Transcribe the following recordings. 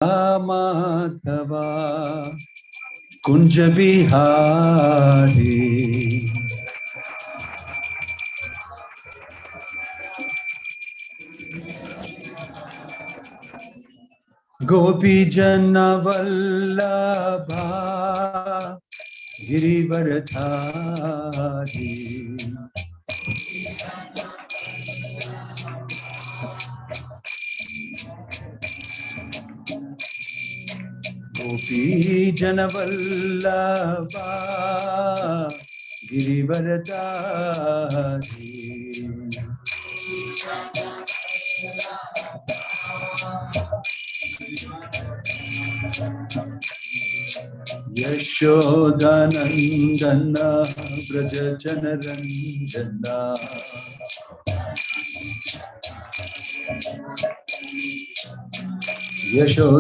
माधवा कुंज बिहारी गोपी जन वल्लभा गिरिवरधारी गोपी जन वल्लभा गिरिवरधारी यशोदानंदन व्रज जनरंजना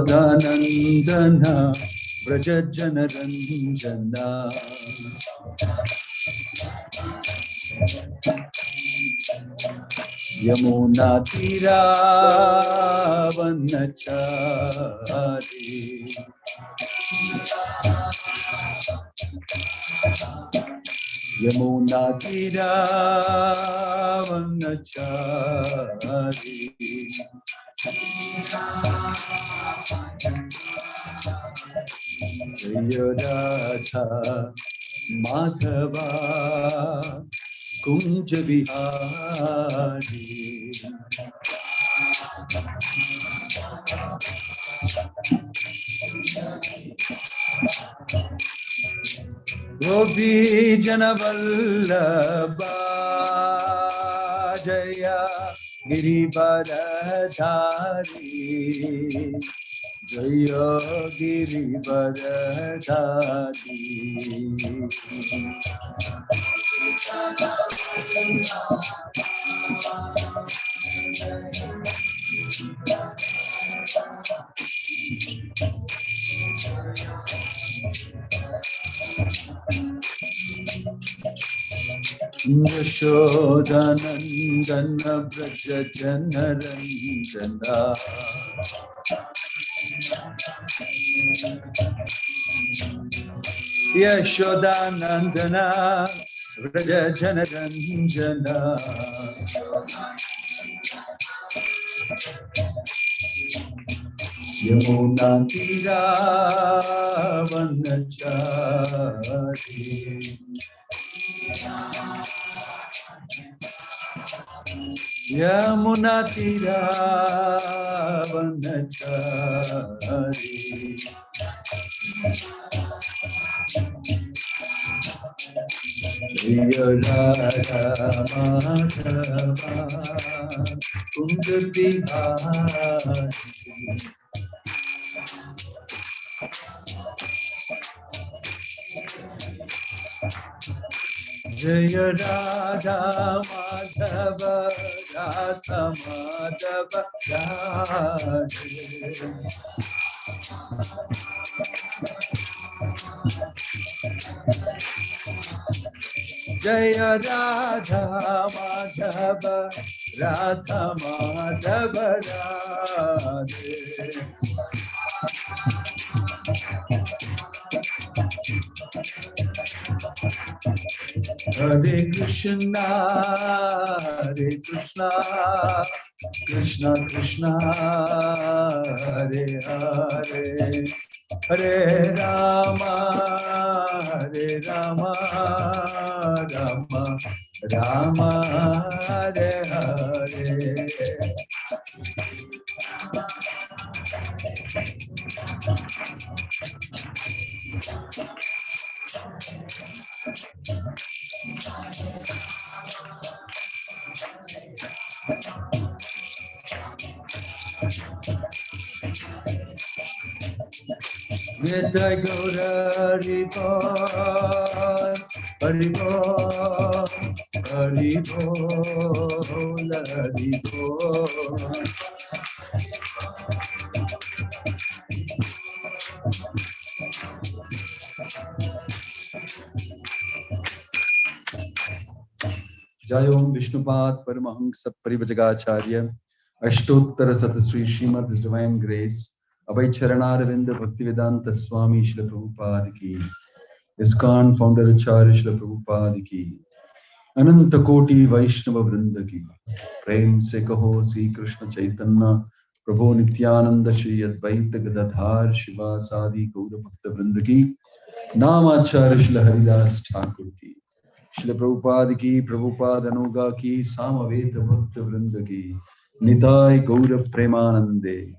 यशोदानंदन व्रज जनरंजना यमुना तीरावनचारी यमुना तीरावनचारी जय राधा माधवा कुंज बिहारी गोपी जन वल्लभा जय गिरिवरधारी जय गिरिवरधारी यशोदानंदन व्रज जनरंजना यशोदानंदन व्रज जनरंजना यमुना तीरावनचारी यमुना तीरावनचारी जय राधा माधवा कुंज बिहारी जय राधा माधव राधा माधव राधे जय Radha Madhav Radha Madhav Radhe Hare Krishna, Krishna Krishna, Hare Hare, Hare Rama, Rama Rama, Hare Hare. Nitya Gaura Haribol, Haribol, Haribol, Haribol. जय ओम विष्णुपाद परमहंस परिव्राजकाचार्य अष्टोत्तर शतश्री श्रीमद् divine grace Abhay Charanaravinda Bhaktivedanta Swami Srila Prabhupada ki, ISKCON founder Acharya Srila Prabhupada ki, Ananta Koti Vaishnava Vrinda ki, Prem se kaho Sri Krishna Chaitanya Prabhu Nityananda Shri Advaita Gadadhar Shiva Sadi Gaura Bhakta Vrinda ki, Namacharya Srila Haridas Thakur ki, Srila Prabhupada ki, Prabhupada Anuga ki, Samaveta Bhakta Vrinda ki, Nitai Gaura Premanande.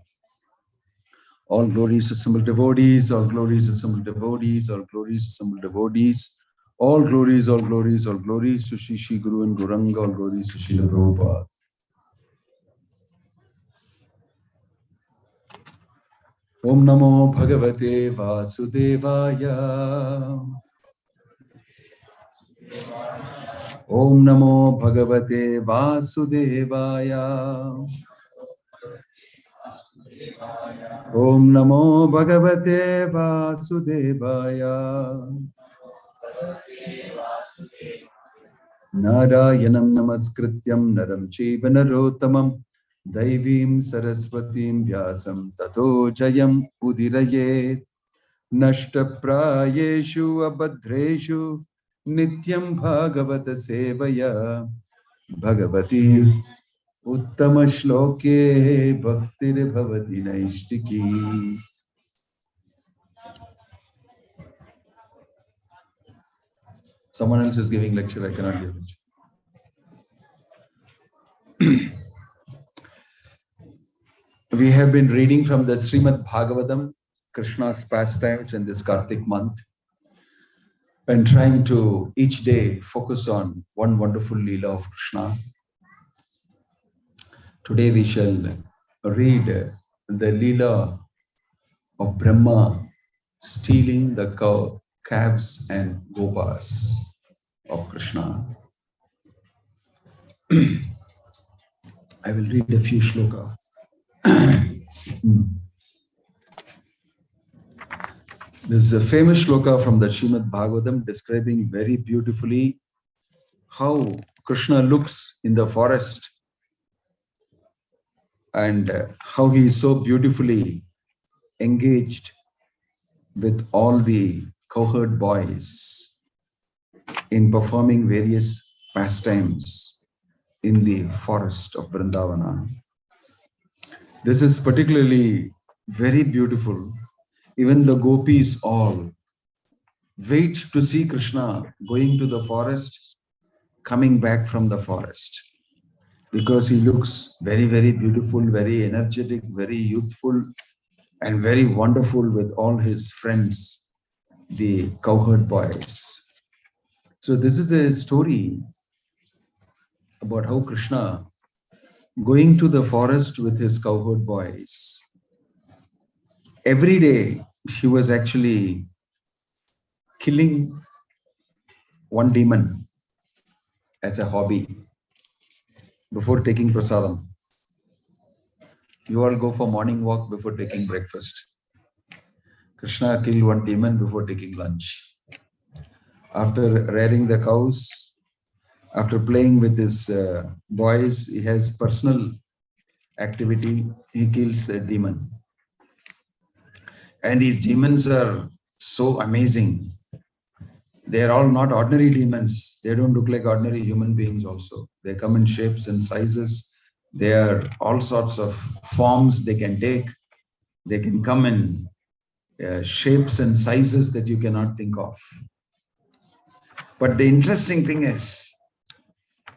All glories assembled devotees, all glories assembled devotees, all glories assembled devotees, all glories, all glories, all glories to Shri Shri Guru and Gauranga, all glories to Srila Prabhupada. Om Namo Bhagavate Vasudevaya. Om Namo Bhagavate Vasudevaya. Om Namo Bhagavate Vasudevaya. Narayanam Namaskrityam Naram Chaiva Narottamam Daivim Saraswatim Vyasam Tato Jayam Udirayet Nashta Prayeshu Abhadreshu Nityam Bhagavata Sevaya Bhagavati Uttama Shloke Bhaktir Bhavati Naishtiki. Someone else is giving lecture, I cannot give lecture. We have been reading from the Srimad Bhagavatam, Krishna's pastimes in this Kartik month, and trying to each day focus on one wonderful Leela of Krishna. Today we shall read the Leela of Brahma stealing the calves and gopas of Krishna. I will read a few shloka. This is a famous shloka from the Srimad Bhagavatam describing very beautifully how Krishna looks in the forest and how he is so beautifully engaged with all the cowherd boys in performing various pastimes in the forest of Vrindavana. This is particularly very beautiful. Even the gopis all wait to see Krishna going to the forest, coming back from the forest, because he looks very, very beautiful, very energetic, very youthful, and very wonderful with all his friends, the cowherd boys. So this is a story about how Krishna going to the forest with his cowherd boys. Every day he was actually killing one demon as a hobby before taking prasadam. You all go for morning walk before taking breakfast. Krishna killed one demon before taking lunch. After rearing the cows, after playing with his boys, he has personal activity, he kills a demon. And these demons are so amazing. They are all not ordinary demons. They don't look like ordinary human beings also. They come in shapes and sizes. They are all sorts of forms they can take. They can come in shapes and sizes that you cannot think of. But the interesting thing is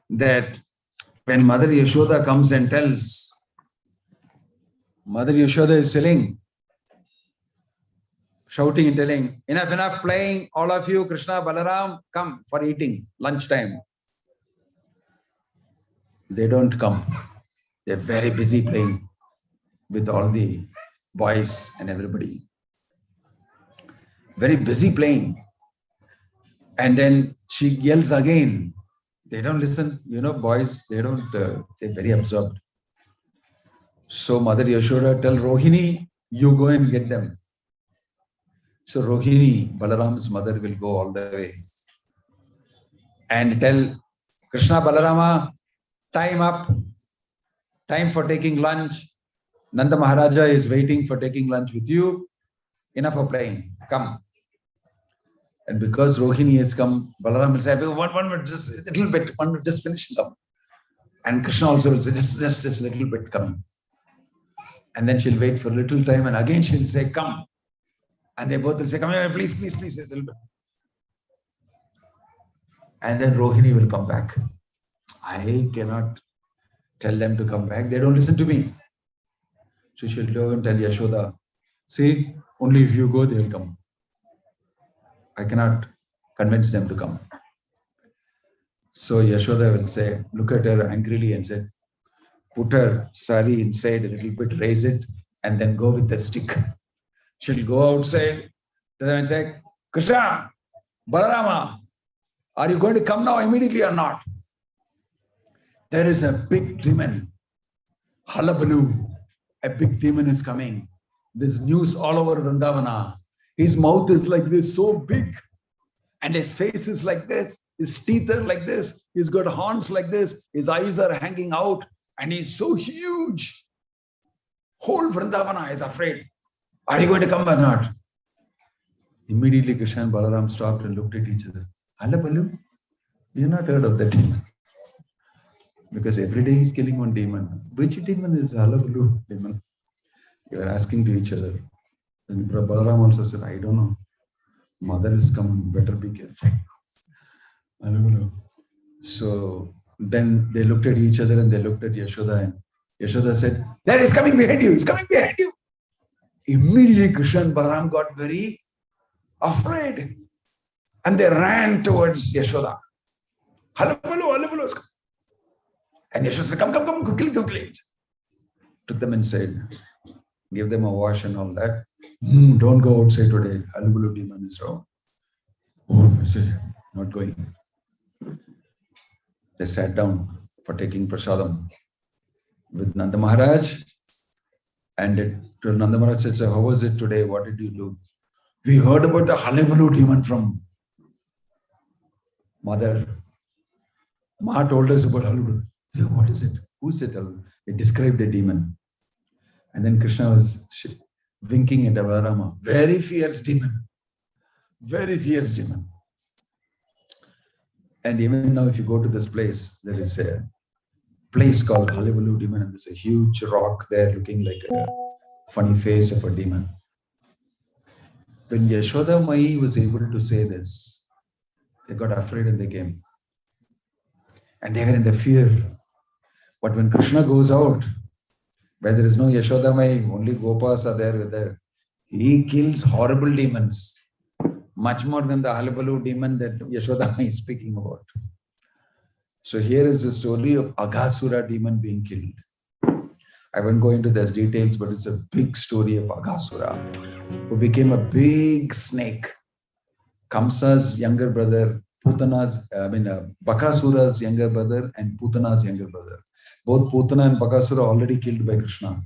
that when Mother Yashoda comes and tells, Mother Yashoda is telling, shouting and telling, enough playing, all of you, Krishna, Balaram, come for eating, lunchtime. They don't come. They're very busy playing with all the boys and everybody. Very busy playing. And then she yells again. They don't listen. You know, boys, they don't, they're very absorbed. So Mother Yashoda tell Rohini, you go and get them. So Rohini, Balaram's mother, will go all the way and tell Krishna, Balarama, time up, time for taking lunch. Nanda Maharaja is waiting for taking lunch with you. Enough of playing. Come. And because Rohini has come, Balaram will say, one minute, just a little bit, 1 minute, just finish and come. And Krishna also will say, just a little bit coming. And then she'll wait for a little time and again she'll say, come. And they both will say, come here, please, please, please, a little bit. And then Rohini will come back. I cannot tell them to come back. They don't listen to me. So she'll go and tell Yashoda, see, only if you go, they'll come. I cannot convince them to come. So Yashoda will say, look at her angrily and say, put her sari inside a little bit, raise it, and then go with the stick. She'll go outside to them and say, Krishna, Balarama, are you going to come now immediately or not? There is a big demon, Halabalu. A big demon is coming. There's news all over Vrindavana. His mouth is like this, so big. And his face is like this. His teeth are like this. He's got horns like this. His eyes are hanging out. And he's so huge. Whole Vrindavana is afraid. Are you going to come or not? Immediately Krishna and Balaram stopped and looked at each other. Halabalu? You've not heard of that demon. Because every day he's killing one demon. Which demon is Halabalu demon? They were asking to each other. And Balaram also said, I don't know. Mother is coming, better be careful. Halabalu. So then they looked at each other and they looked at Yashoda and Yashoda said, there, he's coming behind you, he's coming behind you. Immediately Krishna and Balaram got very afraid. And they ran towards Yashoda. Halabalu, Halabalu. And Yashoda said, come, quickly. Took them inside, gave them a wash and all that. Don't go outside today. Halabalu demon is wrong. Oh, I said, not going. They sat down for taking prasadam with Nanda Maharaj. And Nanda Maharaj said, so how was it today? What did you do? We heard about the Halabalu demon from mother. Ma told us about Halabalu. What is it? Who is it? He described the demon. And then Krishna was winking at Balarama. Very fierce demon. Very fierce demon. And even now, if you go to this place, there is a place called Halabalu demon, and there's a huge rock there looking like a funny face of a demon. When Yashoda Mai was able to say this, they got afraid and they came. And they were in the fear. But when Krishna goes out, where there is no Yashoda Mai, only Gopas are there with her, he kills horrible demons. Much more than the Halabalu demon that Yashoda Mai is speaking about. So here is the story of Aghasura demon being killed. I won't go into those details, but it's a big story of Aghasura, who became a big snake. Kamsa's younger brother, Bakasura's younger brother and Putana's younger brother. Both Putana and Bakasura already killed by Krishna.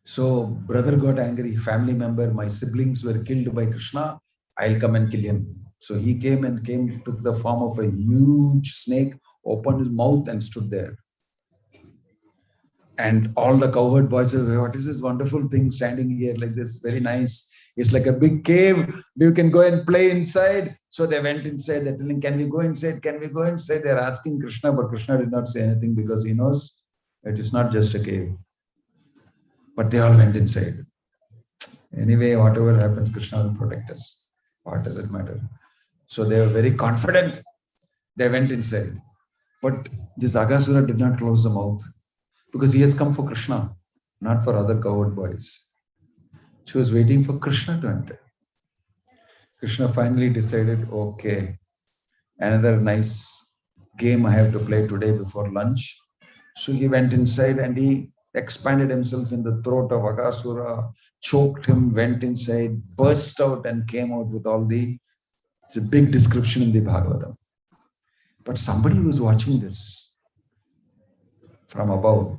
So brother got angry, family member, my siblings were killed by Krishna, I'll come and kill him. So he took the form of a huge snake, opened his mouth and stood there. And all the cowherd boys said, what is this wonderful thing standing here like this? Very nice. It's like a big cave. You can go and play inside. So they went inside. They're telling, can we go inside? Can we go inside? They're asking Krishna, but Krishna did not say anything because he knows it is not just a cave. But they all went inside. Anyway, whatever happens, Krishna will protect us. What does it matter? So they were very confident. They went inside. But this Aghasura did not close the mouth because he has come for Krishna, not for other cowherd boys. She was waiting for Krishna to enter. Krishna finally decided, okay, another nice game I have to play today before lunch. So he went inside and he expanded himself in the throat of Aghasura, choked him, went inside, burst out and came out with all the... It's a big description in the Bhagavad. But somebody was watching this from above.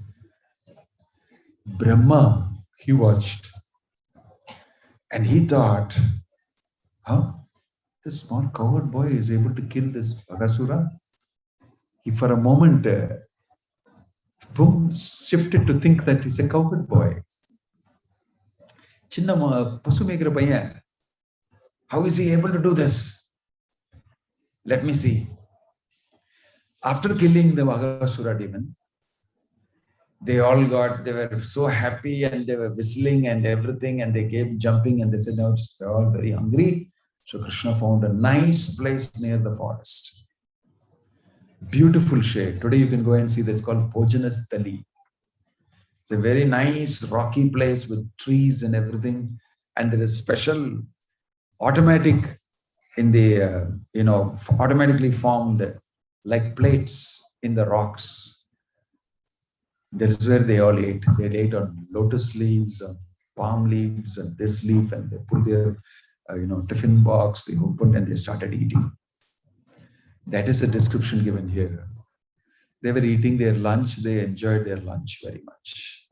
Brahma, he watched. And he thought, this small cowherd boy is able to kill this Aghasura? He for a moment boom, shifted to think that he's a cowherd boy. Chinna pasu megira paiyan. How is he able to do this? Let me see. After killing the Magasura demon, they were so happy and they were whistling and everything, and they came jumping and they said, now they're all very hungry. So Krishna found a nice place near the forest. Beautiful shade. Today you can go and see that's called Bhojanasthali. It's a very nice rocky place with trees and everything. And there is special automatic in the, automatically formed like plates in the rocks. That is where they all ate. They ate on lotus leaves, on palm leaves, and this leaf, and they put their, tiffin box, they opened and they started eating. That is the description given here. They were eating their lunch. They enjoyed their lunch very much.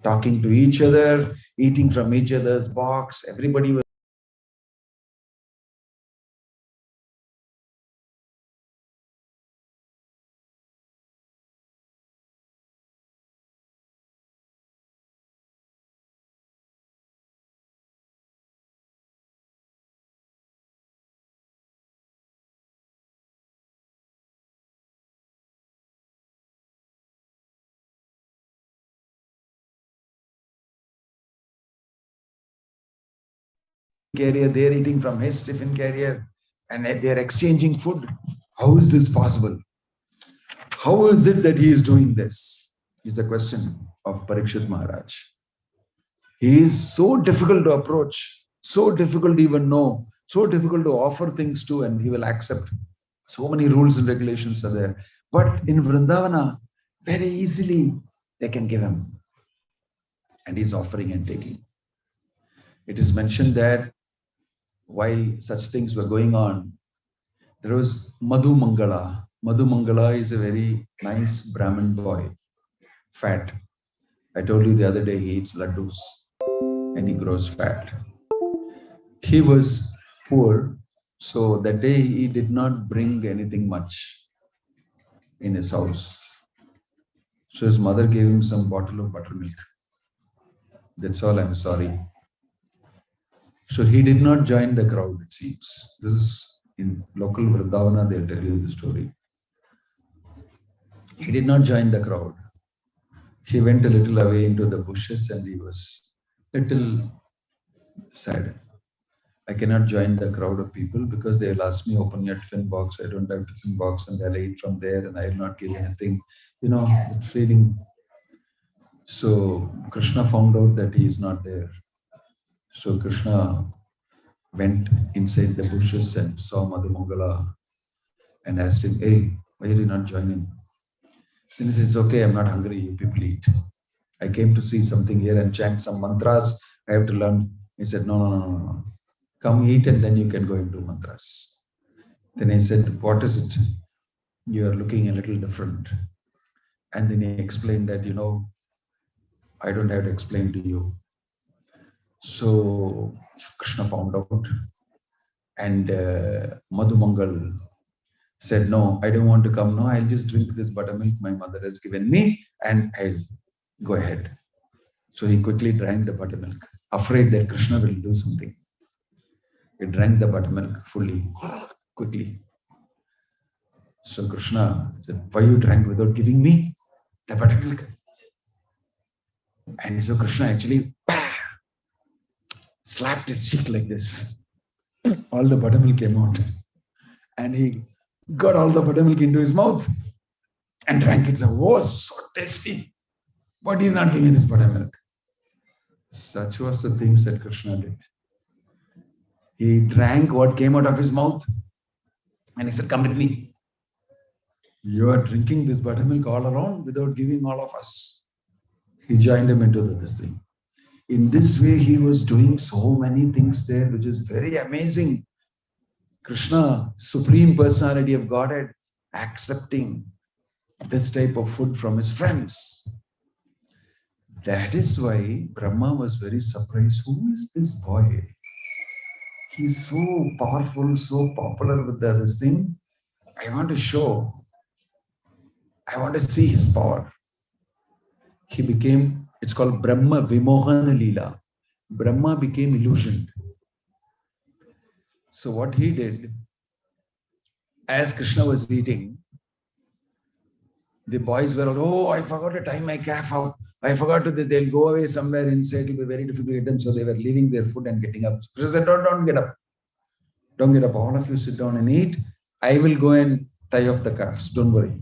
Talking to each other, eating from each other's box. Everybody was carrier, they're eating from his tiffin carrier, and they're exchanging food. How is this possible? How is it that he is doing this? Is the question of Parikshit Maharaj. He is so difficult to approach, so difficult to even know, so difficult to offer things to, and he will accept. So many rules and regulations are there. But in Vrindavana, very easily they can give him. And he's offering and taking. It is mentioned that while such things were going on, there was Madhu Mangala. Madhu Mangala is a very nice Brahmin boy, fat. I told you the other day he eats laddus and he grows fat. He was poor, so that day he did not bring anything much in his house. So his mother gave him some bottle of buttermilk. That's all, I'm sorry. So he did not join the crowd, it seems. This is in local Vrindavana, they'll tell you the story. He did not join the crowd. He went a little away into the bushes and he was a little sad. I cannot join the crowd of people because they'll ask me, open your tiffin box. I don't have tiffin box, and they'll eat from there and I will not give anything. That feeling. So Krishna found out that he is not there. So Krishna went inside the bushes and saw Madhu Mangala and asked him, hey, why are you not joining? Then he says, okay, I'm not hungry, you people eat. I came to see something here and chant some mantras. I have to learn. He said, no. Come eat and then you can go into mantras. Then I said, what is it? You are looking a little different. And then he explained that, I don't have to explain to you. So Krishna found out, and Madhu Mangal said, no, I don't want to come. No, I'll just drink this buttermilk my mother has given me and I'll go ahead. So he quickly drank the buttermilk, afraid that Krishna will do something. He drank the buttermilk fully, quickly. So Krishna said, why you drank without giving me the buttermilk? And so Krishna actually slapped his cheek like this. All the buttermilk came out. And he got all the buttermilk into his mouth and drank it. So, oh, so tasty. Why did you not give me this buttermilk? Such was the things that Krishna did. He drank what came out of his mouth and he said, come with me. You are drinking this buttermilk all around without giving all of us. He joined him into this thing. In this way, he was doing so many things there, which is very amazing. Krishna, Supreme Personality of Godhead, accepting this type of food from his friends. That is why Brahma was very surprised. Who is this boy? He's so powerful, so popular with this thing. I want to show. I want to see his power. he became, it's called Brahma Vimohana Leela. Brahma became illusioned. So what he did, as Krishna was eating, the boys were all, oh, I forgot to tie my calf up. I forgot to this. They'll go away somewhere inside. It'll be very difficult to get them. So they were leaving their food and getting up. Krishna said, don't get up. Don't get up. All of you sit down and eat. I will go and tie off the calves. Don't worry.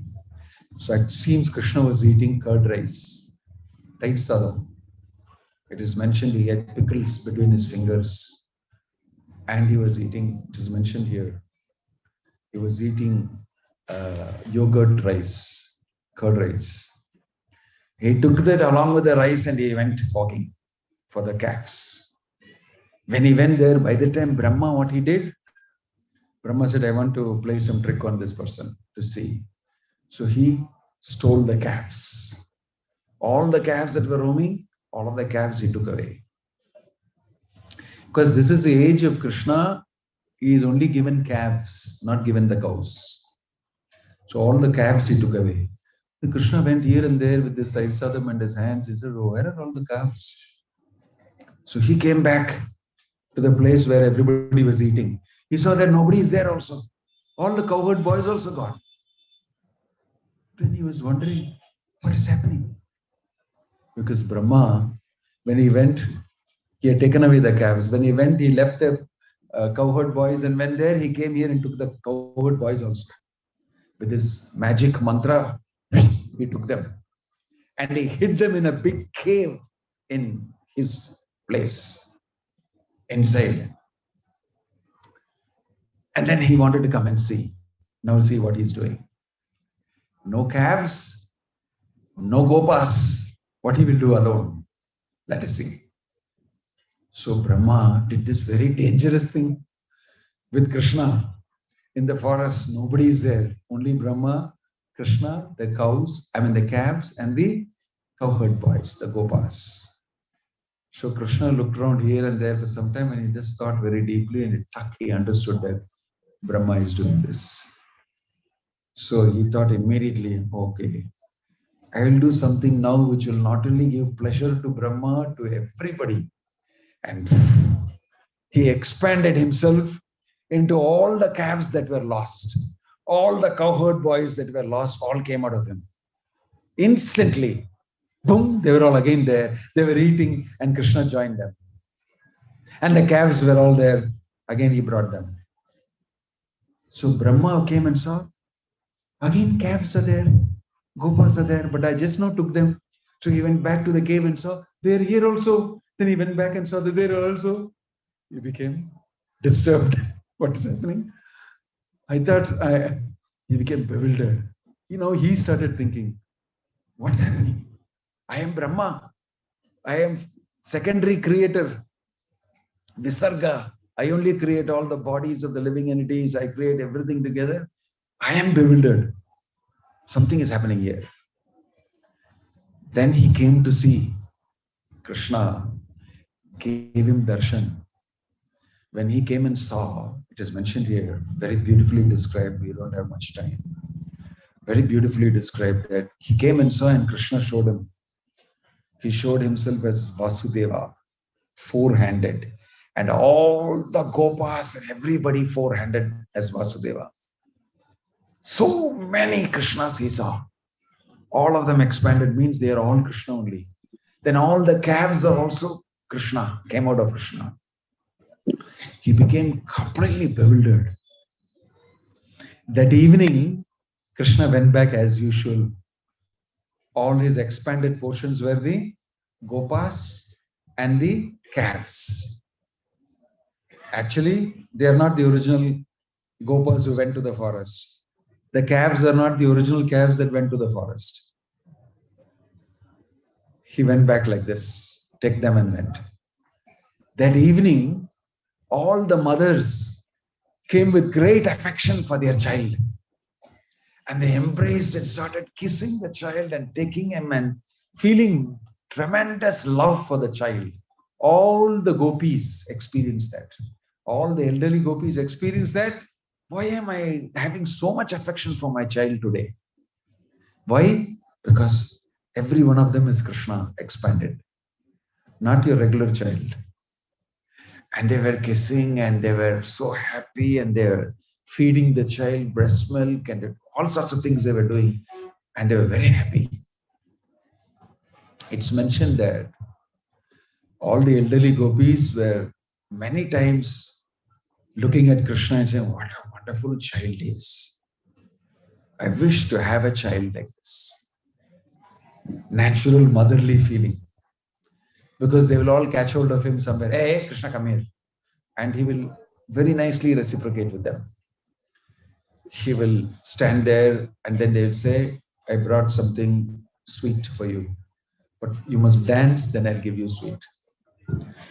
So it seems Krishna was eating curd rice. Tight sadam. It is mentioned he had pickles between his fingers. And he was eating, it is mentioned here, he was eating yogurt rice, curd rice. He took that along with the rice and he went walking for the calves. When he went there, by the time Brahma, what he did? Brahma said, I want to play some trick on this person to see. So he stole the calves. All the calves that were roaming, all of the calves he took away. Because this is the age of Krishna, he is only given calves, not given the cows. So all the calves he took away. The Krishna went here and there with this Tairsadam and his hands. He said, oh, where are all the calves? So he came back to the place where everybody was eating. He saw that nobody is there also. All the cowherd boys also gone. Then he was wondering, what is happening? Because Brahma, when he went, he had taken away the calves. When he went, he left the cowherd boys, and when there, he came here and took the cowherd boys also. With his magic mantra, he took them. And he hid them in a big cave in his place, inside. And then he wanted to come and see. Now see what he's doing. No calves, no gopas. What he will do alone? Let us see. So Brahma did this very dangerous thing with Krishna. In the forest, nobody is there. Only Brahma, Krishna, the calves and the cowherd boys, the gopas. So Krishna looked around here and there for some time and he just thought very deeply and he understood that Brahma is doing this. So he thought immediately, okay, I will do something now which will not only give pleasure to Brahma, to everybody. And he expanded himself into all the calves that were lost. All the cowherd boys that were lost, all came out of him. Instantly, boom, they were all again there. They were eating and Krishna joined them. And the calves were all there. Again, he brought them. So Brahma came and saw, again calves are there, gopas are there, but I just now took them. So he went back to the cave and saw, they're here also. Then he went back and saw that there also. He became disturbed. What is happening? I thought he became bewildered. He started thinking, what's happening? I am Brahma. I am secondary creator. Visarga. I only create all the bodies of the living entities. I create everything together. I am bewildered. Something is happening here. Then he came to see Krishna. Gave him darshan. When he came and saw, it is mentioned here, very beautifully described, we don't have much time. Very beautifully described that he came and saw and Krishna showed him. He showed himself as Vasudeva, four-handed. And all the gopas and everybody four-handed as Vasudeva. So many Krishnas he saw. All of them expanded means they are all Krishna only. Then all the calves are also Krishna, came out of Krishna. He became completely bewildered. That evening, Krishna went back as usual. All his expanded portions were the gopas and the calves. Actually, they are not the original gopas who went to the forest. The calves are not the original calves that went to the forest. He went back like this, take them and went. That evening, all the mothers came with great affection for their child. And they embraced and started kissing the child and taking him and feeling tremendous love for the child. All the gopis experienced that. All the elderly gopis experienced that. Why am I having so much affection for my child today? Why? Because Every one of them is Krishna expanded, not your regular child. And they were kissing and they were so happy and they were feeding the child breast milk and all sorts of things they were doing. And they were very happy. It's mentioned that all the elderly gopis were many times looking at Krishna and saying, what a wonderful child he is. I wish to have a child like this. Natural motherly feeling. Because they will all catch hold of him somewhere. Hey, Krishna, come here. And he will very nicely reciprocate with them. He will stand there and then they will say, I brought something sweet for you. But you must dance, then I'll give you sweet.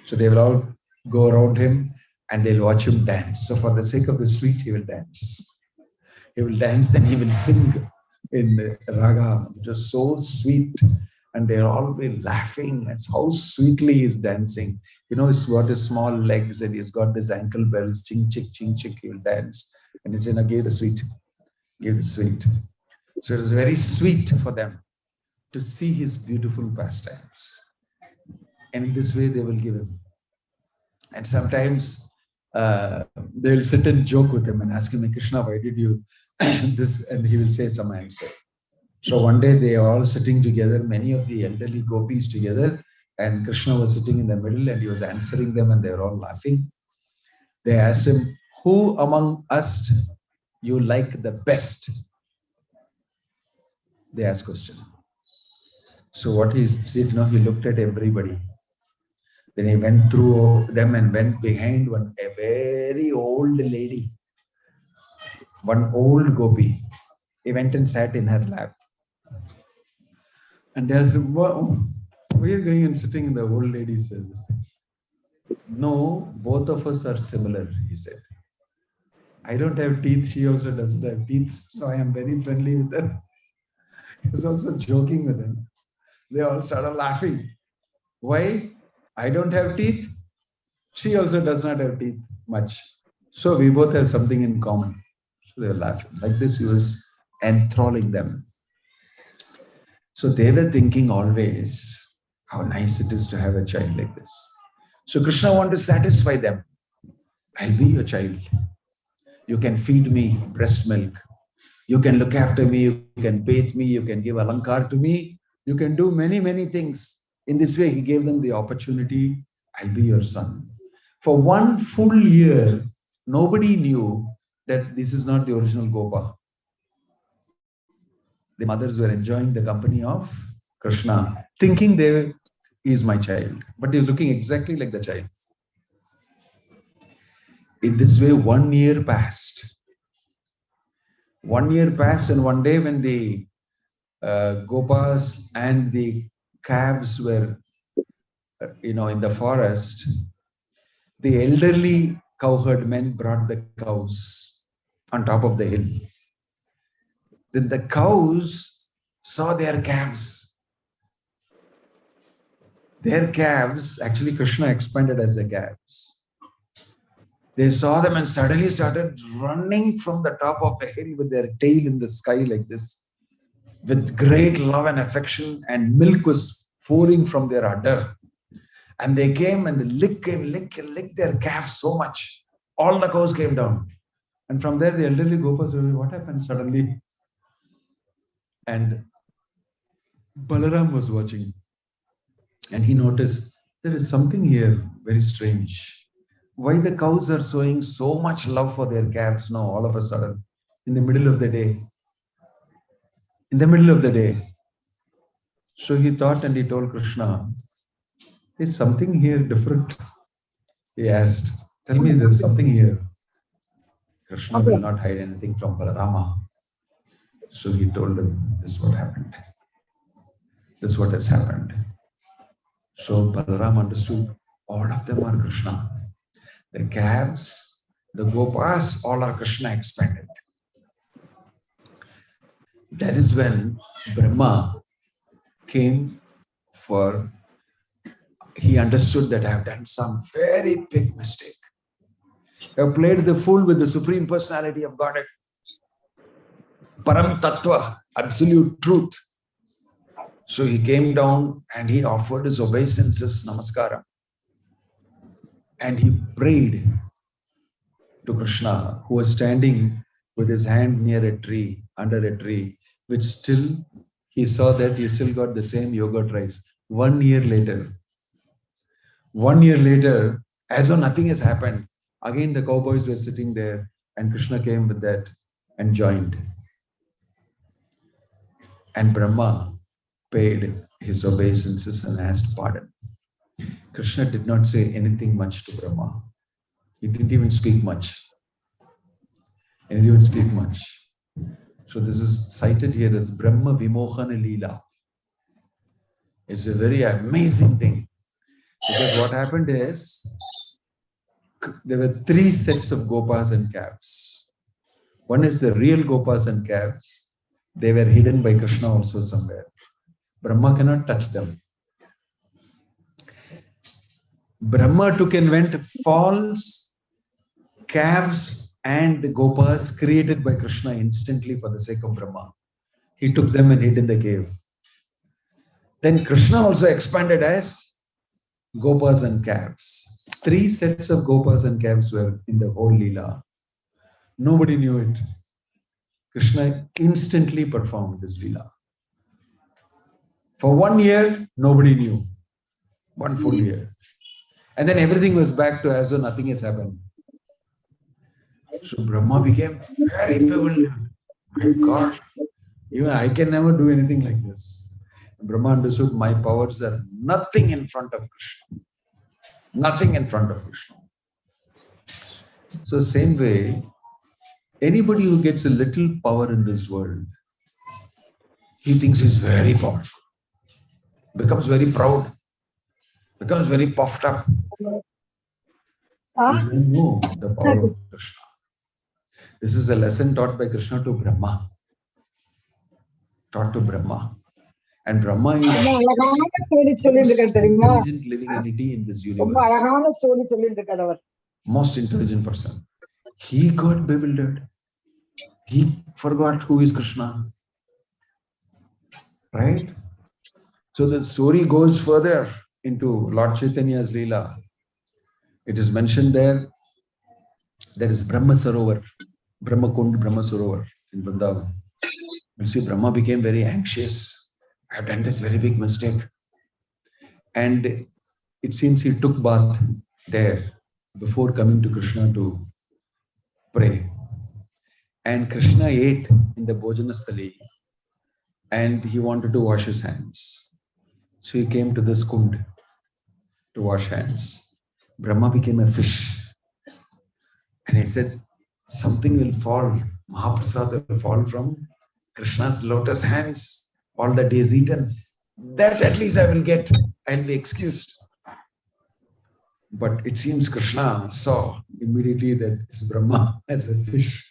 So they will all go around him and they'll watch him dance. So for the sake of the sweet, he will dance. He will dance, then he will sing in the raga, which is so sweet. And they'll all be laughing at how sweetly he's dancing. You know, he's got his small legs and he's got his ankle bells, ching, chick, he will dance. And he's saying, give the sweet, give the sweet. So it was very sweet for them to see his beautiful pastimes. And in this way, they will give him. And sometimes they will sit and joke with him and ask him, Krishna, why did you this? And he will say some answer. So one day they are all sitting together, many of the elderly gopis together, and Krishna was sitting in the middle and he was answering them and they were all laughing. They asked him, who among us you like the best? They asked question. So what he did, he looked at everybody. Then he went through them and went behind a very old lady, one old gopi. He went and sat in her lap. And they said, wow, why are you going and sitting in the old lady says this thing? No, both of us are similar, he said. I don't have teeth, she also doesn't have teeth, so I am very friendly with her. He was also joking with them. They all started laughing. Why? I don't have teeth. She also does not have teeth much. So we both have something in common. So they were laughing. Like this, he was enthralling them. So they were thinking always how nice it is to have a child like this. So Krishna wanted to satisfy them. I'll be your child. You can feed me breast milk. You can look after me. You can bathe me. You can give alankar to me. You can do many, many things. In this way, he gave them the opportunity. I'll be your son. For 1 full year, nobody knew that this is not the original Gopa. The mothers were enjoying the company of Krishna, thinking he is my child. But he was looking exactly like the child. In this way, 1 year passed. 1 year passed, and one day when the Gopas and the calves were, in the forest, the elderly cowherd men brought the cows on top of the hill. Then the cows saw their calves. Their calves, actually Krishna expanded as the calves. They saw them and suddenly started running from the top of the hill with their tail in the sky like this, with great love and affection, and milk was pouring from their udder. And they came and licked their calves so much. All the cows came down. And from there, the elderly Gopas were, what happened suddenly? And Balaram was watching. And he noticed, there is something here very strange. Why the cows are showing so much love for their calves now, all of a sudden, in the middle of the day? In the middle of the day. So he thought and he told Krishna, there's something here different. He asked, tell me there's something here. Krishna will not hide anything from Balarama. So he told him, this is what happened. This is what has happened. So Balaram understood, all of them are Krishna. The calves, the Gopas, all are Krishna expanded. That is when Brahma came for, he understood that I have done some very big mistake. I have played the fool with the Supreme Personality of Godhead. Param Tattva, absolute truth. So he came down and he offered his obeisances, namaskara. And he prayed to Krishna, who was standing with his hand near a tree, under a tree, which still, he saw that he still got the same yogurt rice. 1 year later, as though nothing has happened, again the cowboys were sitting there and Krishna came with that and joined. And Brahma paid his obeisances and asked pardon. Krishna did not say anything much to Brahma. He didn't even speak much. So this is cited here as Brahma Vimohana Leela. It's a very amazing thing. Because what happened is, there were 3 sets of gopas and calves. One is the real gopas and calves. They were hidden by Krishna also somewhere. Brahma cannot touch them. Brahma took and went false calves and gopas created by Krishna instantly for the sake of Brahma. He took them and hid in the cave. Then Krishna also expanded as gopas and calves. 3 sets of gopas and calves were in the whole Leela. Nobody knew it. Krishna instantly performed this Leela. For 1 year, nobody knew. 1 full year. And then everything was back to as though nothing has happened. So Brahma became very bewildered. My God, even I can never do anything like this. Brahma understood my powers are nothing in front of Krishna. Nothing in front of Krishna. So same way, anybody who gets a little power in this world, he thinks he's very powerful, becomes very proud, becomes very puffed up. He doesn't know the power of Krishna. This is a lesson taught by Krishna to Brahma. Taught to Brahma. And Brahma is the most intelligent living entity in this universe. Most intelligent person. He got bewildered. He forgot who is Krishna. Right? So the story goes further into Lord Chaitanya's Leela. It is mentioned there is Brahma Sarovar, Brahma Kund, Brahma Sarovar in Vrindavan. You see, Brahma became very anxious. I have done this very big mistake. And it seems he took bath there before coming to Krishna to pray. And Krishna ate in the Bhojanasthali and he wanted to wash his hands. So he came to this kund to wash hands. Brahma became a fish. And he said, something will fall, Mahaprasad will fall from Krishna's lotus hands. All that he has eaten, that at least I will get. I'll be excused. But it seems Krishna saw immediately that it's Brahma as a fish.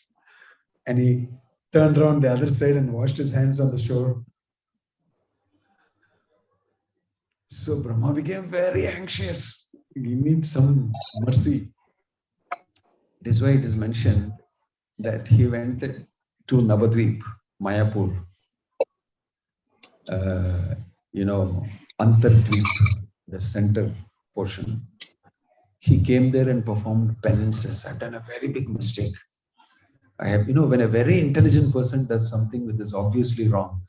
And he turned around the other side and washed his hands on the shore. So Brahma became very anxious. He needs some mercy. It is why it is mentioned that he went to Navadvip, Mayapur. Antardvip, the center portion. He came there and performed penances. I've done a very big mistake. I have, when a very intelligent person does something that is obviously wrong.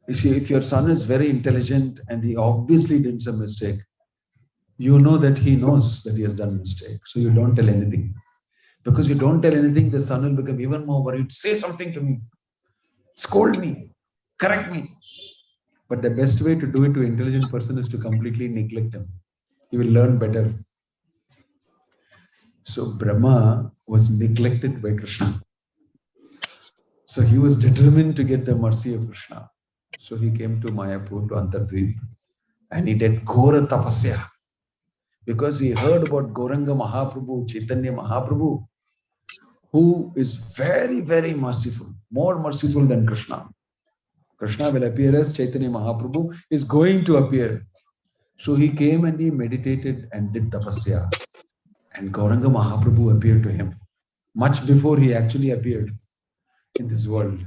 You see, if your son is very intelligent and he obviously did some mistake, you know that he knows that he has done mistake. So you don't tell anything. Because you don't tell anything, the son will become even more worried. Say something to me. Scold me. Correct me. But the best way to do it to an intelligent person is to completely neglect him. He will learn better. So Brahma was neglected by Krishna. So he was determined to get the mercy of Krishna. So he came to Mayapur, to Antardvip, and he did Ghora Tapasya. Because he heard about Gauranga Mahaprabhu, Chaitanya Mahaprabhu, who is very, very merciful, more merciful than Krishna. Krishna will appear as Chaitanya Mahaprabhu is going to appear. So he came and he meditated and did tapasya. And Gauranga Mahaprabhu appeared to him much before he actually appeared in this world.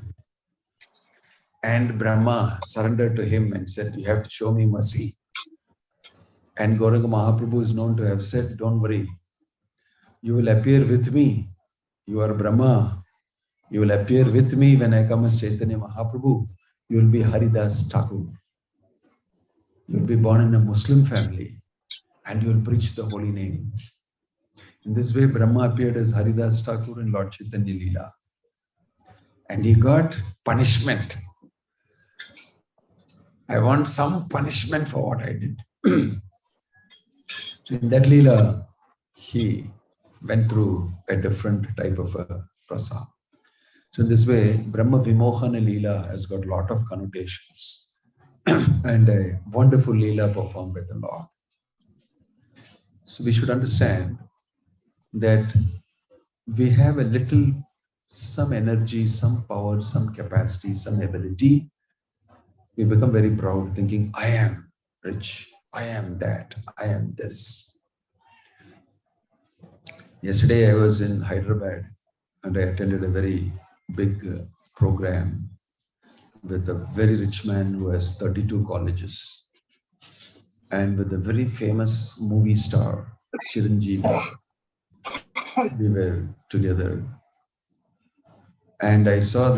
And Brahma surrendered to him and said, you have to show me mercy. And Gauranga Mahaprabhu is known to have said, don't worry, you will appear with me. You are Brahma. You will appear with me when I come as Chaitanya Mahaprabhu. You will be Haridas Thakur. You will be born in a Muslim family and you will preach the holy name. In this way, Brahma appeared as Haridas Thakur in Lord Chaitanya Leela. And he got punishment. I want some punishment for what I did. So in that Leela, he went through a different type of a prasad. So in this way, Brahma Vimohana Leela has got a lot of connotations and a wonderful Leela performed by the Lord. So we should understand that we have a little, some energy, some power, some capacity, some ability. We become very proud thinking, I am rich, I am that, I am this. Yesterday I was in Hyderabad and I attended a very big program with a very rich man who has 32 colleges and with a very famous movie star, Chiranjeevi. We were together and I saw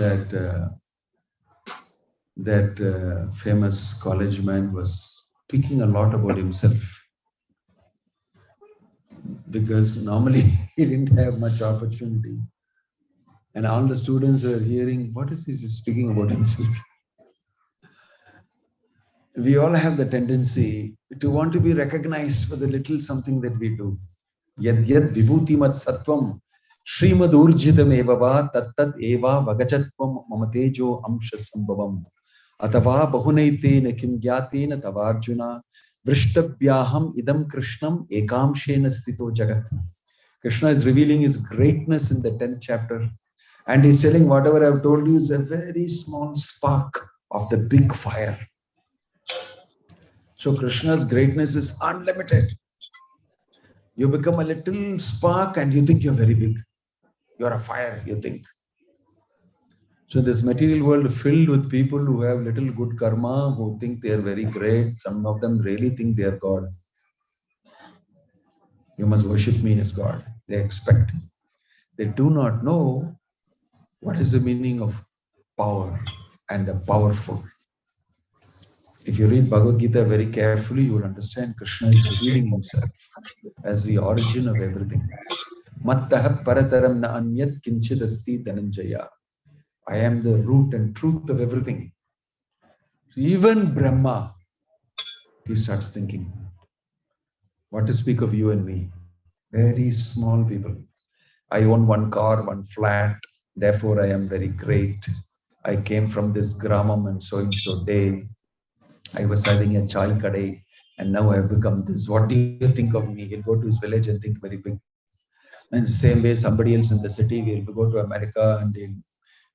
that famous college man was speaking a lot about himself because normally he didn't have much opportunity. And all the students were hearing, what is he speaking about himself? We all have the tendency to want to be recognized for the little something that we do. Yad yad vibhuti mat sattvam Srimad urjitam evava tattat eva vagachatvam mamatejo amsha sambhavam atava bahunaitena kim gyatena tavarjuna vrishtabhyaham idam krishnam ekamshena stito jagat. Krishna is revealing his greatness in the 10th chapter. And he's telling whatever I've told you is a very small spark of the big fire. So Krishna's greatness is unlimited. You become a little spark and you think you're very big. You're a fire, you think. So this material world filled with people who have little good karma, who think they are very great. Some of them really think they are God. You must worship me as God. They expect. They do not know what is the meaning of power and the powerful. If you read Bhagavad Gita very carefully, you will understand Krishna is revealing himself as the origin of everything. Mattaha parataram na anyat kinchidasti dhananjaya. I am the root and truth of everything. So even Brahma, he starts thinking, what to speak of you and me? Very small people. I own one car, one flat, therefore I am very great. I came from this gramam and so day. I was having a child kadai and now I have become this. What do you think of me? He'll go to his village and think very big. And the same way somebody else in the city will go to America and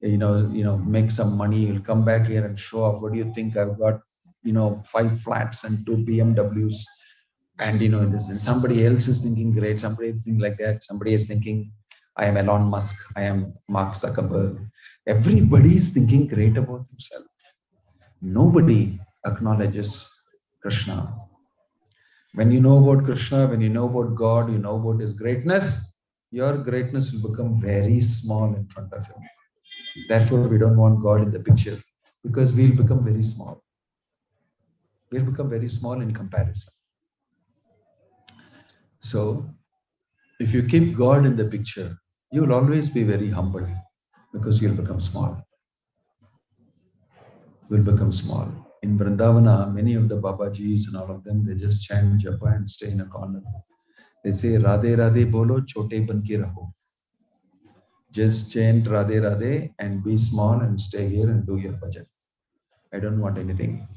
he'll make some money. He'll come back here and show off. What do you think? I've got 5 flats and 2 BMWs. And this, and somebody else is thinking great, somebody is thinking like that, somebody is thinking, I am Elon Musk, I am Mark Zuckerberg. Everybody is thinking great about himself. Nobody acknowledges Krishna. When you know about Krishna, when you know about God, you know about his greatness, your greatness will become very small in front of him. Therefore, we don't want God in the picture because we'll become very small. We'll become very small in comparison. So, if you keep God in the picture, you will always be very humble because you'll become small. You'll become small. In Vrindavana, many of the Babajis and all of them, they just chant japa and stay in a corner. They say, Radhe Radhe Bolo, Chote Banke Raho. Just chant Radhe Radhe and be small and stay here and do your bhajan. I don't want anything.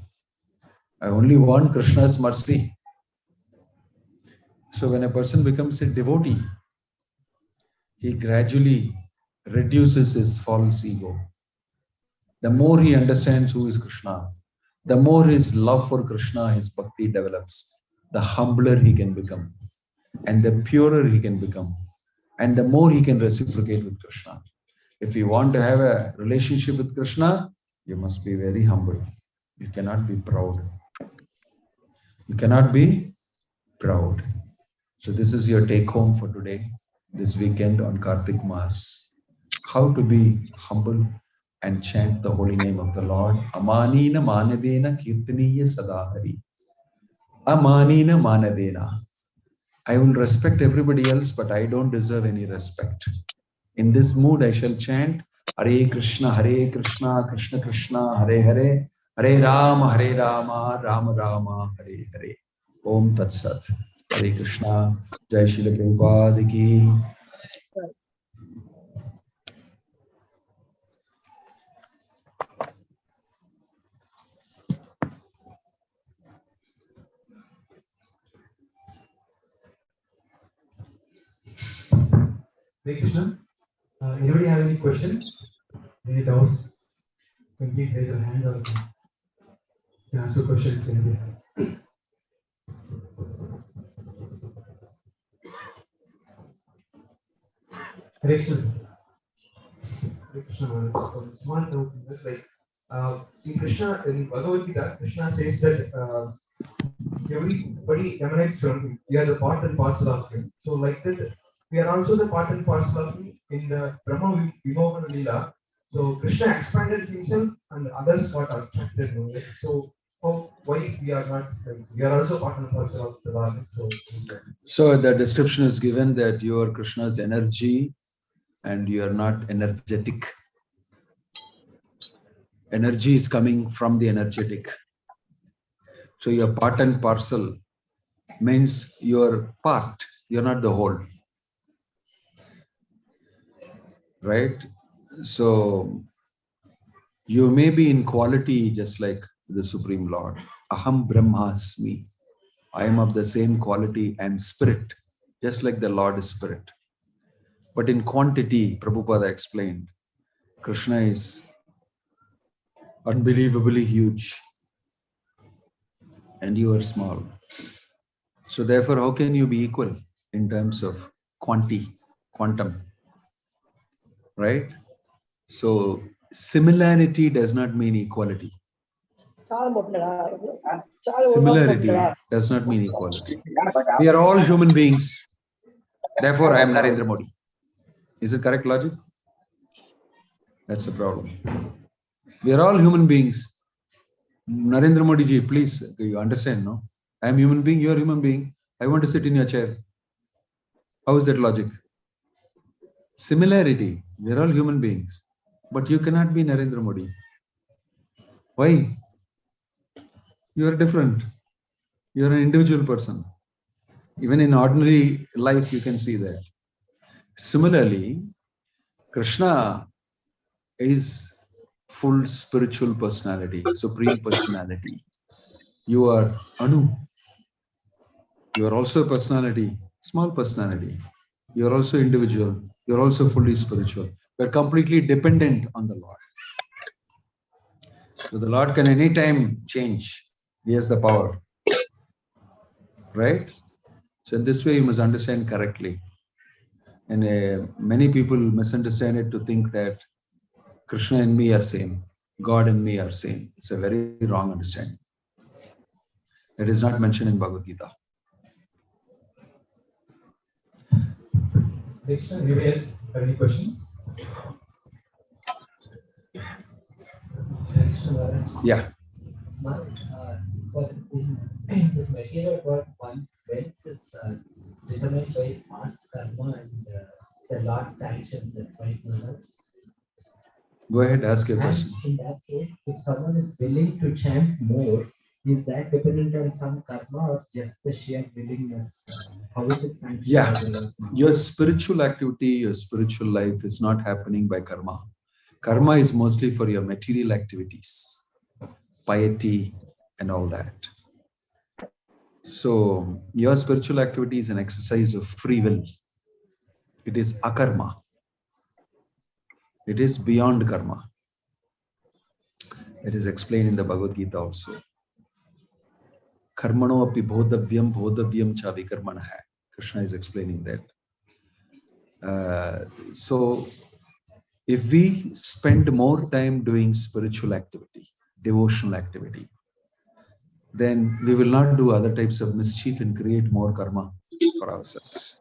I only want Krishna's mercy. So when a person becomes a devotee, he gradually reduces his false ego. The more he understands who is Krishna, the more his love for Krishna, his bhakti develops, the humbler he can become, and the purer he can become, and the more he can reciprocate with Krishna. If you want to have a relationship with Krishna, You must be very humble. You cannot be proud. You cannot be proud. So this is your take home for today, this weekend on Kartik Mass. How to be humble and chant the holy name of the Lord. Amanina manadena kirtaniya sadahari. Amanina manadena. I will respect everybody else, but I don't deserve any respect. In this mood, I shall chant Hare Krishna, Krishna Krishna, Hare Hare, Hare Rama, Rama Rama, Hare Hare. Om Tat Sat. Hare Krishna, Jai Shri Prabhupada ki. Hare Krishna. Anybody have any questions? Any doubts? Please raise your hand or can answer questions. Hare Krishna. Hare Krishna. Small doubt in this, like in Krishna, in Bhagavad Gita, Krishna says that everybody emanates from him. We are the part and parcel of him. So like that, we are also the part and parcel of him in the Brahma Vimohana Leela. So Krishna expanded himself and others got attracted. So why we are not? We are also part and parcel of the Lord. So the description is given that you are Krishna's energy and you are not energetic. Energy is coming from the energetic. So your part and parcel means you're part, you're not the whole. Right? So you may be in quality just like the Supreme Lord. Aham Brahmasmi. I am of the same quality and spirit, just like the Lord is spirit. But in quantity, Prabhupada explained, Krishna is unbelievably huge and you are small. So therefore, how can you be equal in terms of quantum? Right? So similarity does not mean equality. Similarity does not mean equality. We are all human beings. Therefore, I am Narendra Modi. Is it correct logic? That's the problem. We are all human beings. Narendra Modi ji, please, you understand, no? I am human being, you are human being. I want to sit in your chair. How is that logic? Similarity. We are all human beings. But you cannot be Narendra Modi. Why? You are different. You are an individual person. Even in ordinary life, you can see that. Similarly, Krishna is full spiritual personality, supreme personality. You are Anu. You are also a personality, small personality. You are also individual. You are also fully spiritual. You are completely dependent on the Lord. So the Lord can anytime change. He has the power. Right? So in this way, you must understand correctly. And many people misunderstand it to think that Krishna and me are same. God and me are same. It's a very wrong understanding. It is not mentioned in Bhagavad Gita. Anybody else have any questions? Yeah. In the material world, one's wealth is determined by his past karma, and the Lord sanctions it, right? Go ahead, ask your question. In that case, if someone is willing to chant more, is that dependent on some karma or just the sheer willingness? How is it sanctioned? Yeah, your spiritual activity, your spiritual life is not happening by karma. Karma is mostly for your material activities, piety and all that. So your spiritual activity is an exercise of free will. It is akarma. It is beyond karma. It is explained in the Bhagavad Gita also. Karmano api bodhavyam cha vikarmana. Krishna is explaining that. So If we spend more time doing spiritual activity, devotional activity, then we will not do other types of mischief and create more karma for ourselves.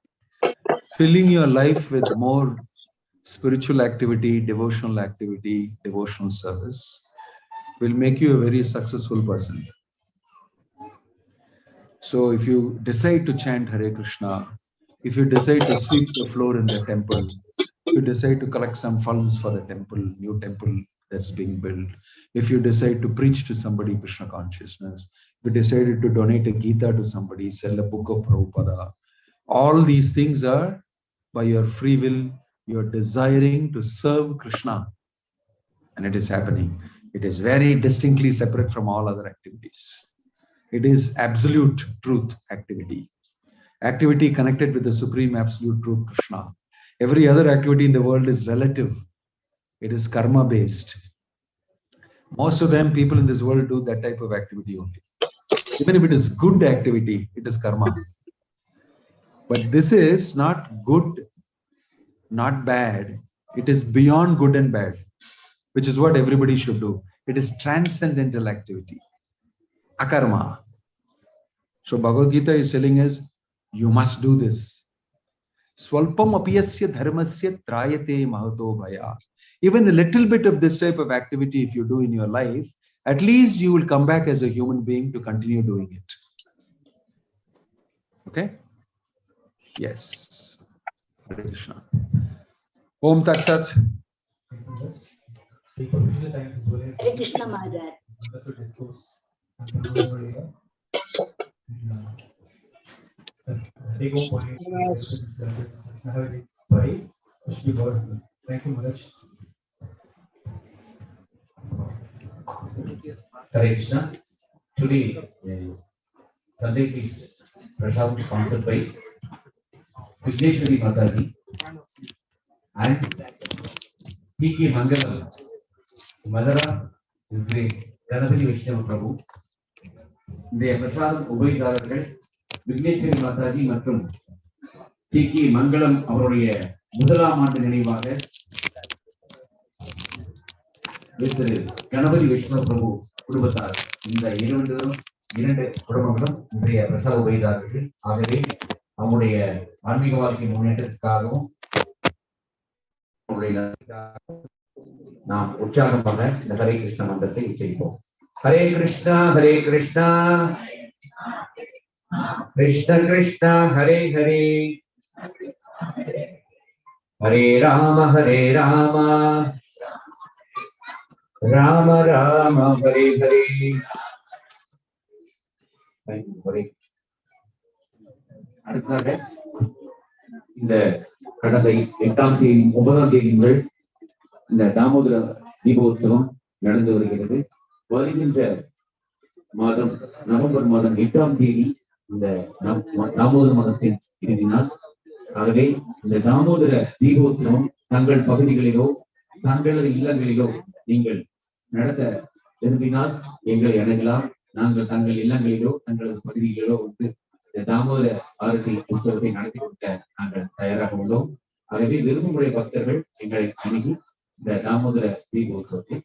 Filling your life with more spiritual activity, devotional service will make you a very successful person. So if you decide to chant Hare Krishna, if you decide to sweep the floor in the temple, if you decide to collect some funds for the temple, new temple that's being built, if you decide to preach to somebody Krishna consciousness, if you decided to donate a Gita to somebody, sell a book of Prabhupada, all these things are by your free will, you're desiring to serve Krishna. And it is happening. It is very distinctly separate from all other activities. It is absolute truth activity. Activity connected with the supreme absolute truth, Krishna. Every other activity in the world is relative. It is karma based. Most of them, people in this world do that type of activity only. Even if it is good activity, it is karma. But this is not good, not bad. It is beyond good and bad, which is what everybody should do. It is transcendental activity, akarma. So Bhagavad Gita is telling us, you must do this. Swalpam apiyasya dharmasya trayate mahato bhaya. Even a little bit of this type of activity, if you do in your life, at least you will come back as a human being to continue doing it. Okay? Yes. Hare Krishna. Om Tat Sat. Hare Krishna Maharaj. Discourse. Thank you, Maharaj. Hare Krishna. Today, Sunday is Prashad sponsored by Vigneshwari Mataji and T.K. Mangalam, Mother of His Grace, Ganapati Vaishnava Prabhu. இந்த பிரசாதம் உபயோகித்தாளர்கள் விக்னேஸ்வரி மாதாஜி மற்றும் DK. மங்களம் அவருடைய முதலாம் ஆண்டு நினைவாக திரு கணபதி வைஷ்ணவ பிரபு குடும்பத்தார் இந்த இரண்டு குடும்பங்களும் இன்றைய பிரசாத உபயோகித்தாளர்கள். ஆகவே அவருடைய ஆன்மீக வாழ்க்கை முன்னேற்றத்திற்காகவும் நாம் உற்சாகமாக இந்த ஹரே கிருஷ்ண மந்திரத்தை உச்சரிப்போம். ஹரே கிருஷ்ணா ஹரே கிருஷ்ணா கிருஷ்ண கிருஷ்ணா ஹரே ஹரே ஹரே ராம ராம ராம ஹரே ஹரே. அடுத்ததாக இந்த கடந்த 8ஆம் தேதி 9ஆம் தேதி முதல் இந்த தாமோதர தீபோத்சவம் நடந்து வருகிறது. வருகின்ற மாதம் நவம்பர் மாதம் 8ஆம் தேதி இந்த தாமோதர மாதத்தின் இறுதி நாள். ஆகவே இந்த தாமோதர தீபோத்சவம் தங்கள் பகுதிகளிலோ தங்களது இல்லங்களிலோ நீங்கள் நடத்த விரும்பினால் எங்களை அணுகலாம். நாங்கள் தங்கள் இல்லங்களிலோ தங்களது பகுதிகளிலோ வந்து இந்த தாமோதர ஆரத்தி உற்சவத்தை நடத்தி கொடுக்க நாங்கள் தயாராக உள்ளோம். ஆகவே விரும்புமுறை பக்தர்கள் எங்களை அணுகி இந்த தாமோதர தீபோத்சவத்தை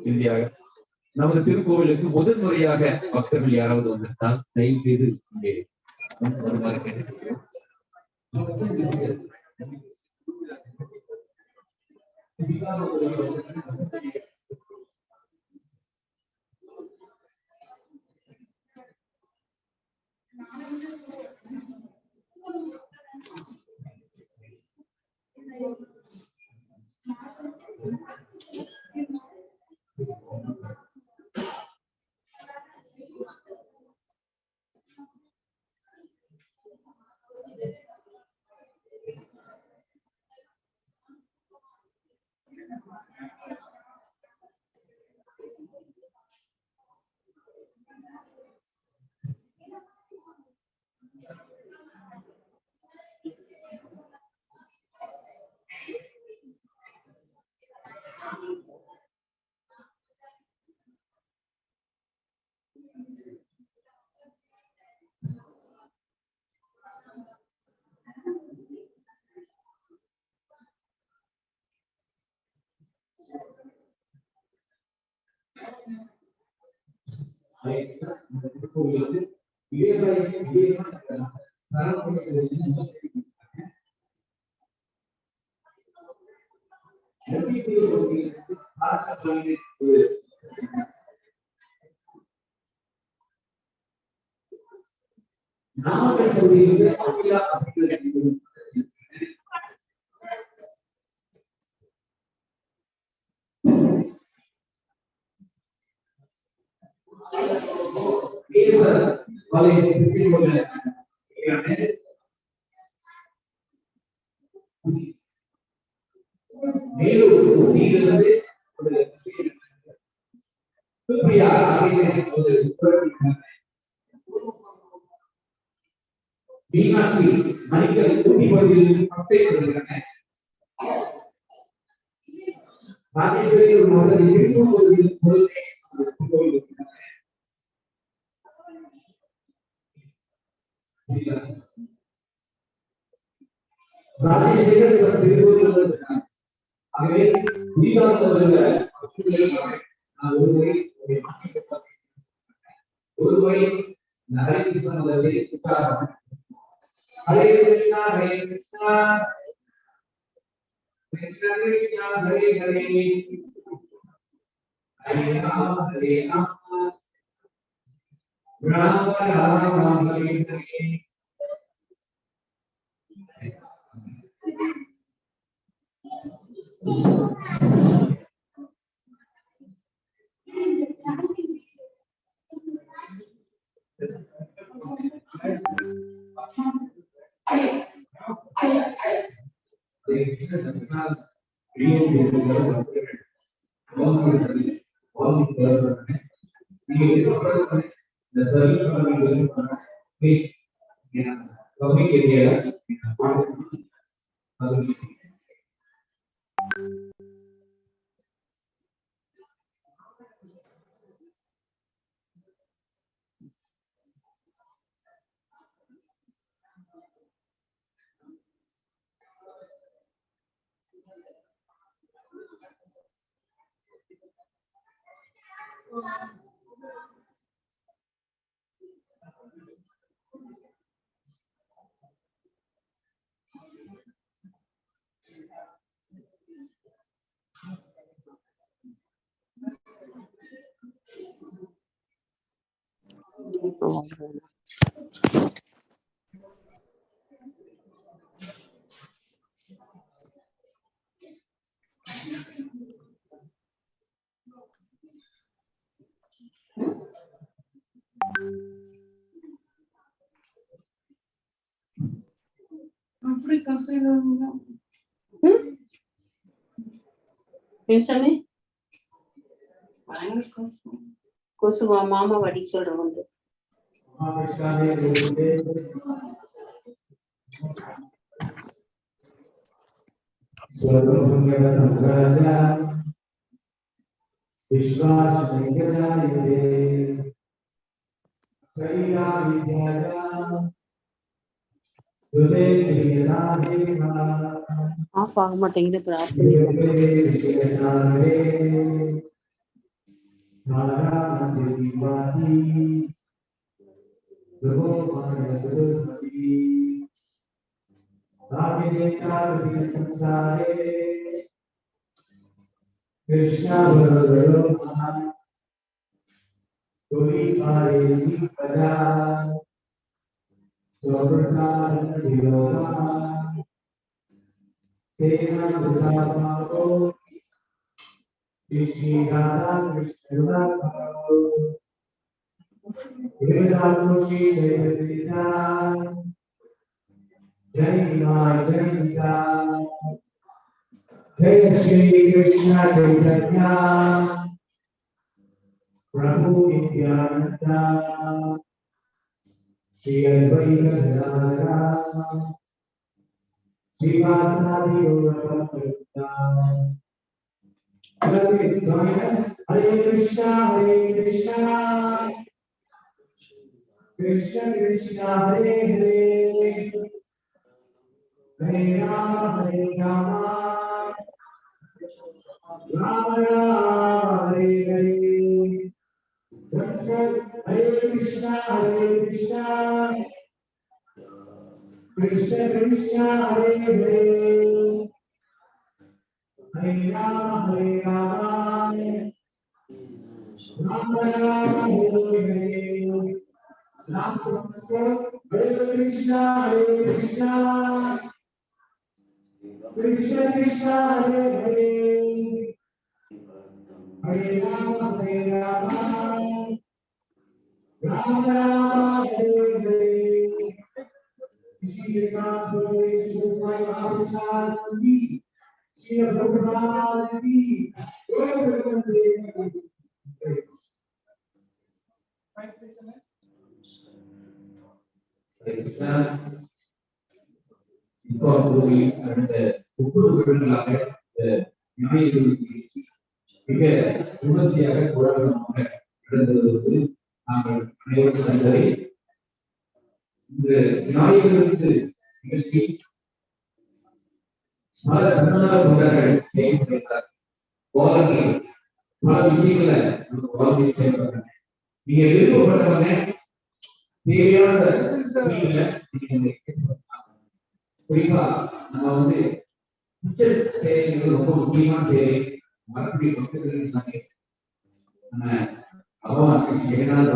இறுதியாக நமது திருக்கோவிலுக்கு முதல் முறையாக பக்தர்கள் யாராவது வந்திருந்தால் தயவு செய்து இங்கே வருமாறு கேட்டுக்கொள்கிறோம். கொசுவா மாமா வடி சொல்றோம் ஆஃப் ஆக மாட்டேங்குது Krishna Jai Shri Krishna Chaitanya Prabhu Nityananda Shri Advaita Gadadhara Srivasadi Gaurabhakta Hare Krishna Krishna Krishna Hare Hare Hare Rama Rama Rama Hare Hare Hare Krishna Krishna Krishna Hare Hare Hare Rama Rama Rama Hare Hare. Last one, Hare Krishna Krishna Krishna Hare Hare Hare Rama Rama Rama Hare Hare. Shri Ram Shri Prabhupada ki Discourse அடுத்த 30 வருடங்களாக மிக விமர்சையாக கோலாகலமாக நடந்ததற்கு நாங்கள் அனைவரும் அறிந்ததை இந்த விநாயகருக்கு நிகழ்ச்சி பல தமிழ்நாடு தொண்டர்கள் செய்யப்படுகிறார். கோலங்கள் பல விஷயங்களை செய்யப்படுறாங்க. நீங்க விருப்பப்பட்டவங்க தேவையான குறிப்பா நம்ம செயலிகள் ரொம்ப முக்கியமான செயலை மறுபடியும் பக்தர்கள் நம்ம பகவான் ஜெகநாத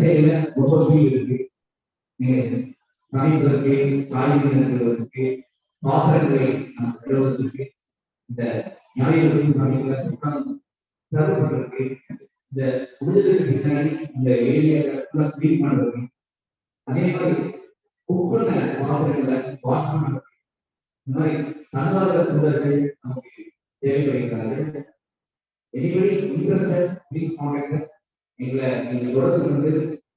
செயல ரொம்ப இருக்கு. சமைப்பதற்கு காய்கறிகளுக்கு பாத்திரங்களை கழுவதற்கு இந்த ஞாயிறு சமையல தரப்படுறதுக்கு இந்த விடுதலுக்கு பின்னாடி இந்த ஏரியாவை கிளீன் பண்றது, அதே மாதிரி உப்புள்ள பாத்திரங்களை வாஷ் பண்றது, இந்த மாதிரி தன்னார்வ தொண்டர்கள் நமக்கு தேவைப்படுகிறார்கள். Anybody interested, please contact us. நீங்கள் தொடர்பு கொண்டு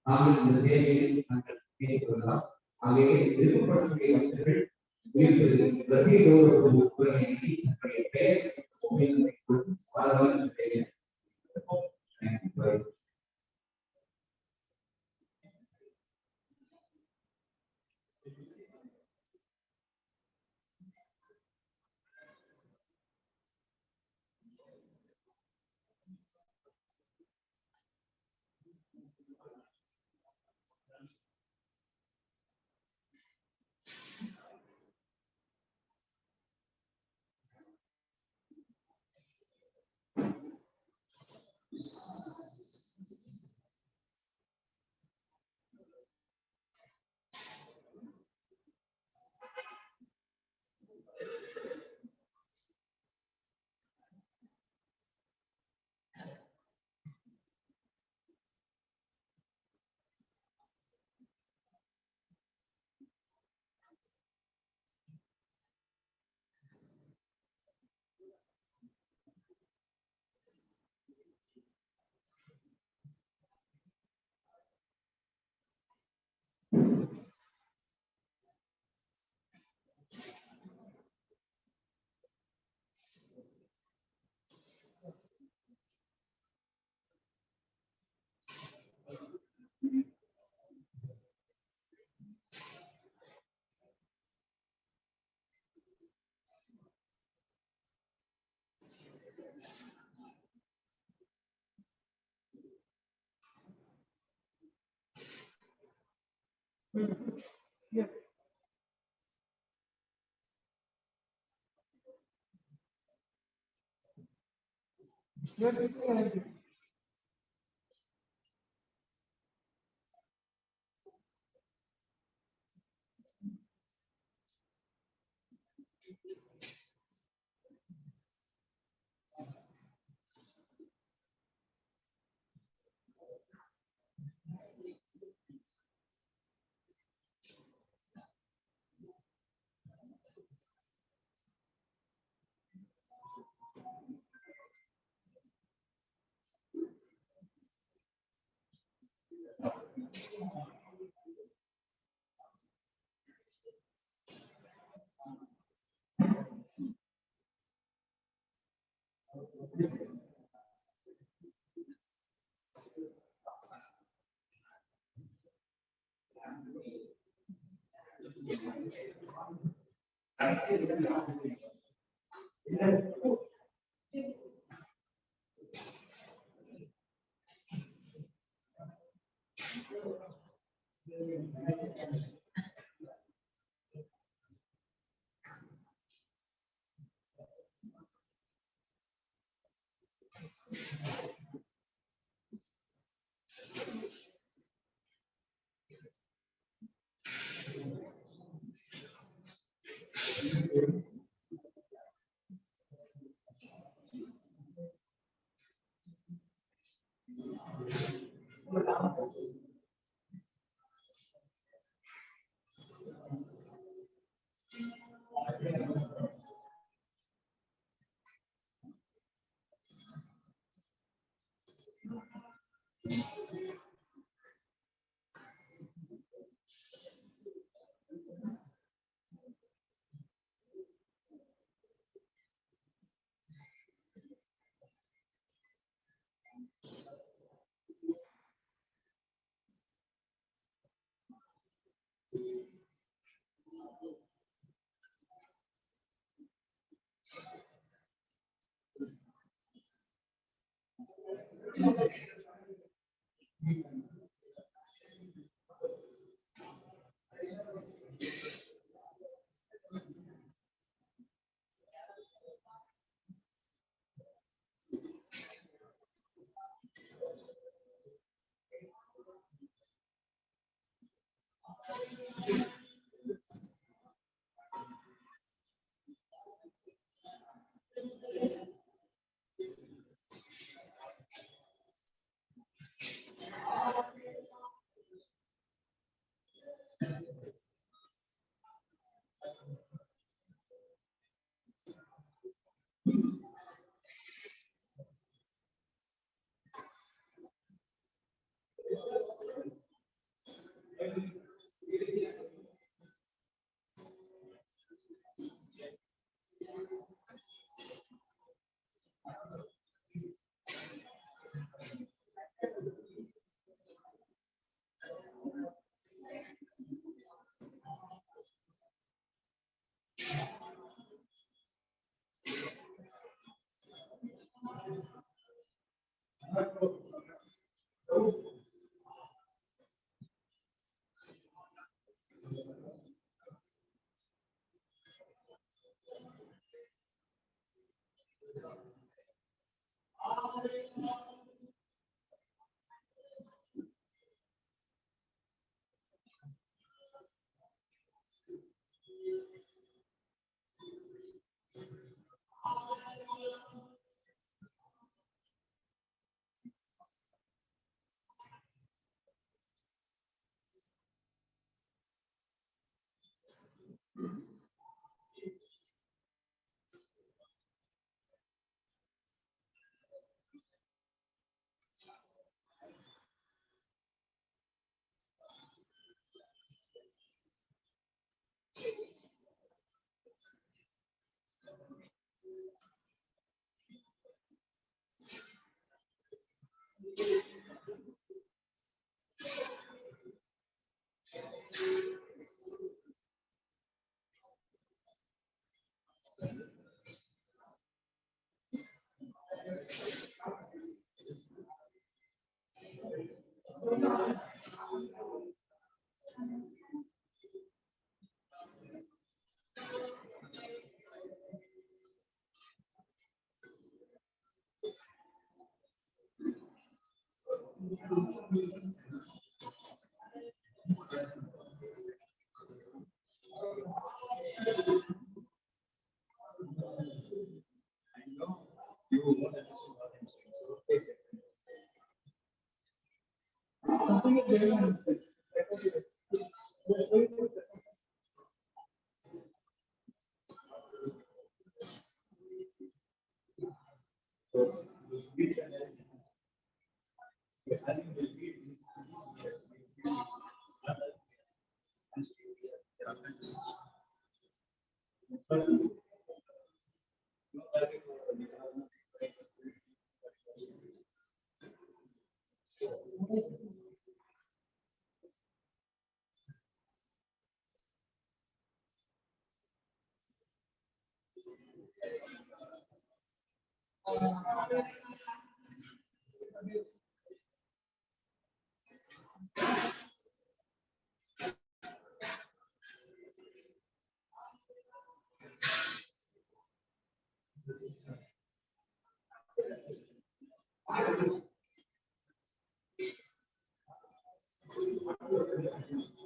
நாங்கள் இந்த சேவையை நாங்கள் கேட்டுக்கொள்ளலாம். ஆகவே விருப்பப்படக்கூடிய மக்கள் Yeah.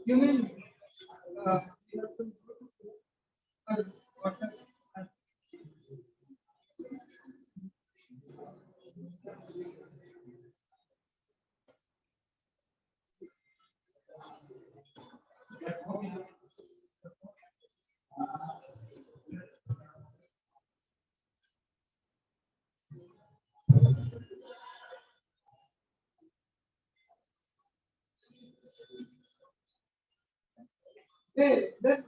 You mean hey, that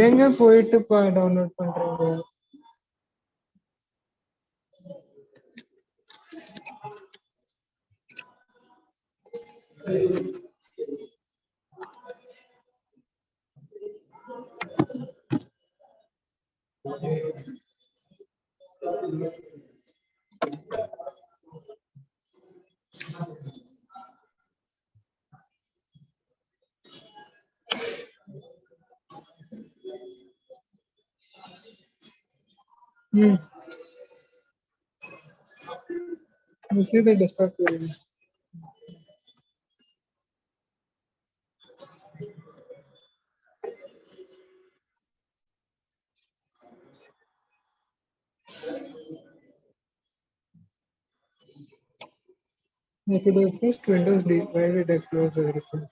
எங்க போயிட்டு டவுன்லோட் பண்றீங்க? You see the desktop page. I could have pushed Windows D. Why did I close everything?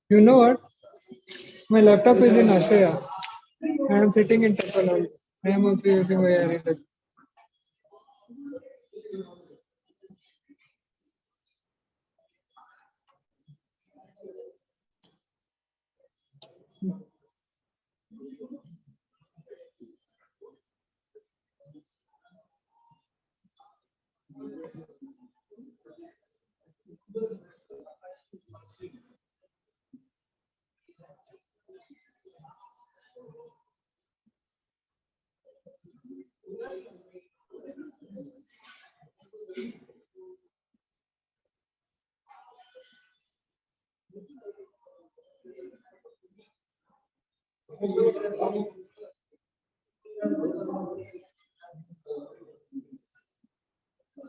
You know what? My laptop is in Ashaya. I am sitting in Temple. I am also using my Arena.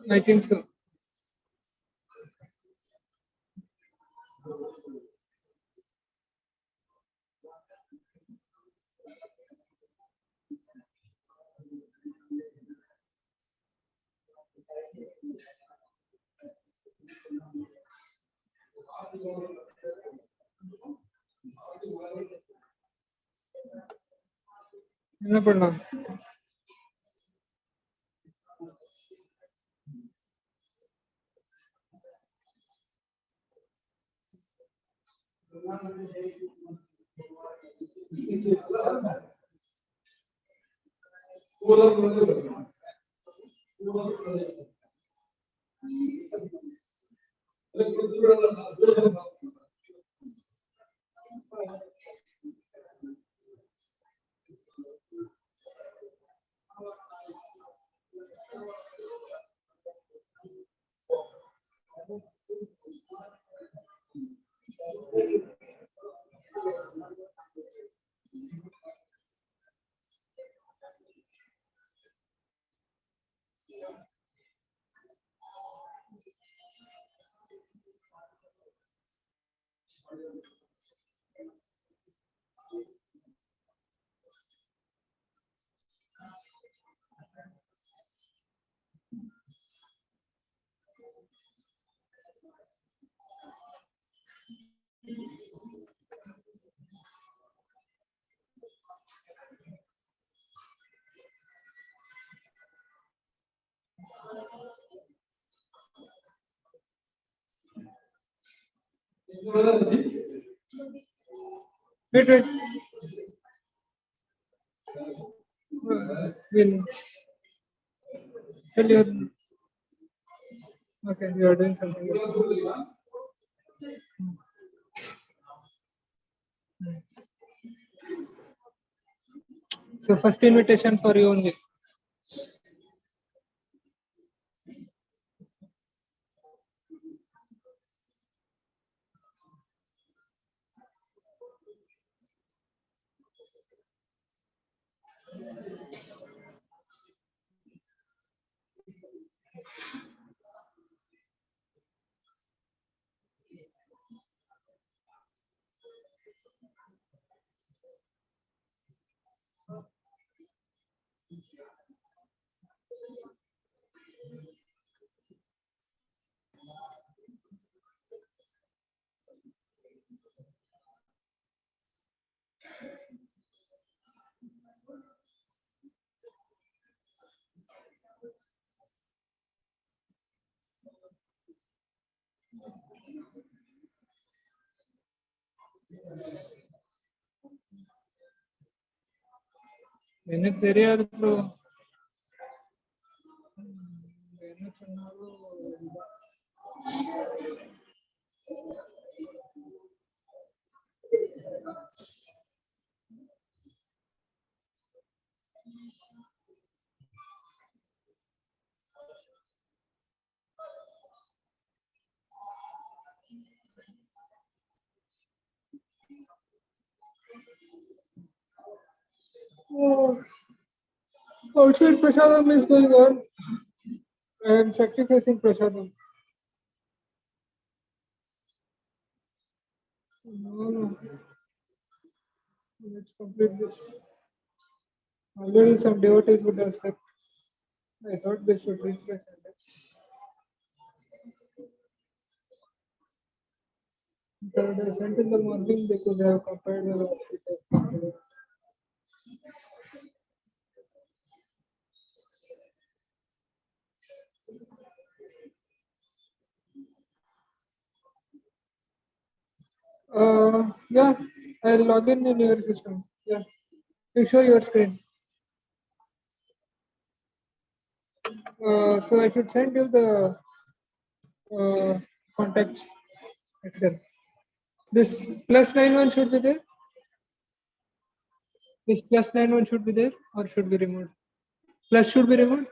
I think so. என்ன பண்ணலாம்? Wait. We'll tell you. Okay, you are doing something else. So first invitation for you only. எனக்கு தெரியாது bro. என்ன சொன்னாலும் outside prasadam is going on. I am sacrificing prasadam. No. Let's complete this. Already some devotees would have slept. I thought they should reach by Sunday. If I would have sent in the morning, they could have compared with the hospital. Yeah, I'll log in your system. Yeah, you show your screen. So I should send you the contacts Excel. This +91 should be there. This plus 9 one should be there or should be removed? Plus should be removed.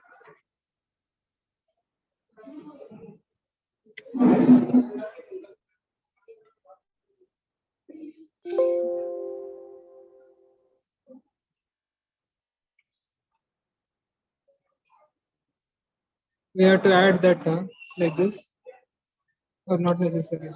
We have to add that like this or not necessary.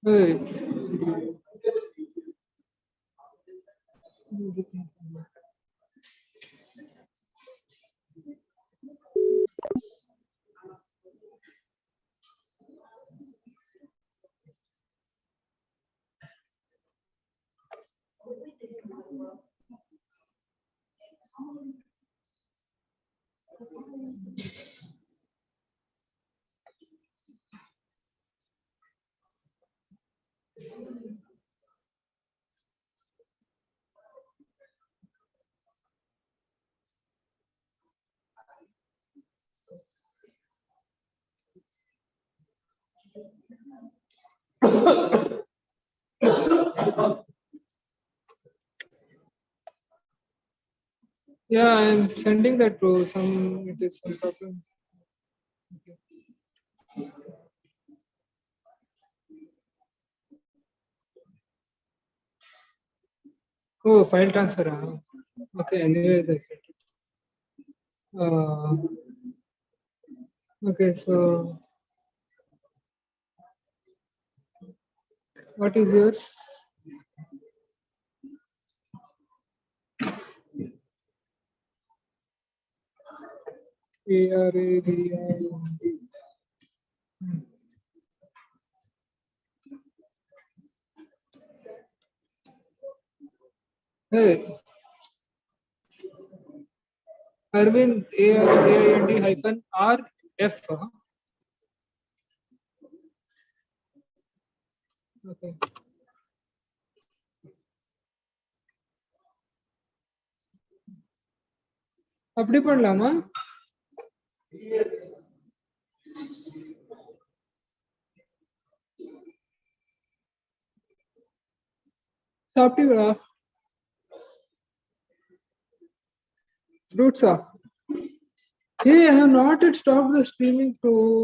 Hey. Yeah, I'm sending that to some. It is some problem. Okay. Oh, file transfer. Okay. Anyways, I sent it. Okay. So, what is yours? ARABIND. Hey, Arvind, ARVIND hyphen RF. Okay. அப்படி பண்ணலாமா? சாப்பிட்டீங்களா? Fruits. Hey, I have not yet stopped the streaming to